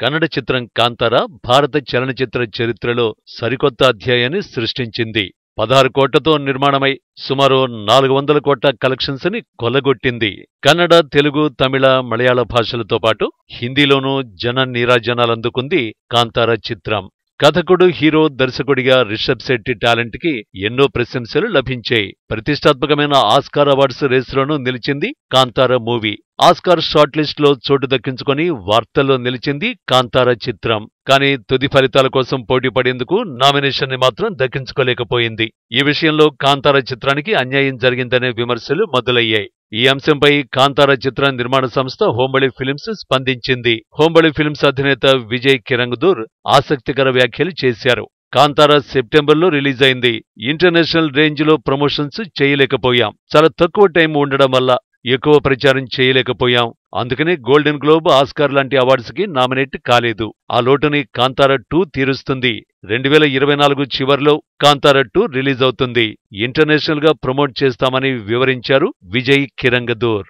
కన్నడ చిత్రం కాంతార భారత చలనచిత్ర చరిత్రలో సరికొత్త అధ్యాయాన్ని సృష్టించింది. 16 కోట్లతో నిర్మాణమై సుమారు 400 కోట్ల కలెక్షన్స్ ని కొల్లగొట్టింది. కన్నడ, తెలుగు, తమిళ, మలయాళ భాషలతో పాటు హిందీలోనూ జన నీరాజనాలందుకుంది కాంతార చిత్రం. కథకుడు, హీరో, దర్శకుడిగా రిషబ్ శెట్టి టాలెంట్ కి ఎన్నో ప్రశంసలు లభించాయి. ప్రతిష్టాత్మకమైన ఆస్కార్ అవార్డ్స్ రేసులోనూ నిలిచింది Kantara movie. Oscar short list లో చోటు దక్కించుకొని వార్తల్లో నిలిచింది కాంతార చిత్రం. కానీ తుది ఫలితాల కోసం పోటీ పడేందుకు నామినేషన్ ని మాత్రం దక్కించుకోలేకపోయింది. ఈ విషయంలో కాంతార చిత్రానికి అన్యాయం జరిగిందనే విమర్శలు మొదలయ్యాయి. ఈ అంశంపై కాంతార చిత్ర నిర్మాణ సంస్థ హోంబళి ఫిల్మ్స్ స్పందించింది. హోంబళి ఫిల్మ్స్ అధినేత విజయ్ కిరంగదూర్ ఆసక్తికర వ్యాఖ్యలు చేశారు. కాంతార సెప్టెంబర్లో రిలీజ్ అయింది. ఇంటర్నేషనల్ రేంజ్ లో ప్రమోషన్స్ చేయలేకపోయాం. చాలా తక్కువ టైం ఉండడం వల్ల ఎక్కువ ప్రచారం చేయలేకపోయాం. అందుకనే గోల్డెన్ గ్లోబ్, ఆస్కార్ లాంటి అవార్డ్స్ కి నామినేట్ కాలేదు. ఆ లోటుని కాంతార 2 తీరుస్తుంది. 2024 చివర్లో కాంతార 2 రిలీజ్ అవుతుంది. ఇంటర్నేషనల్ గా ప్రమోట్ చేస్తామని వివరించారు విజయ్ కిరంగదూర్.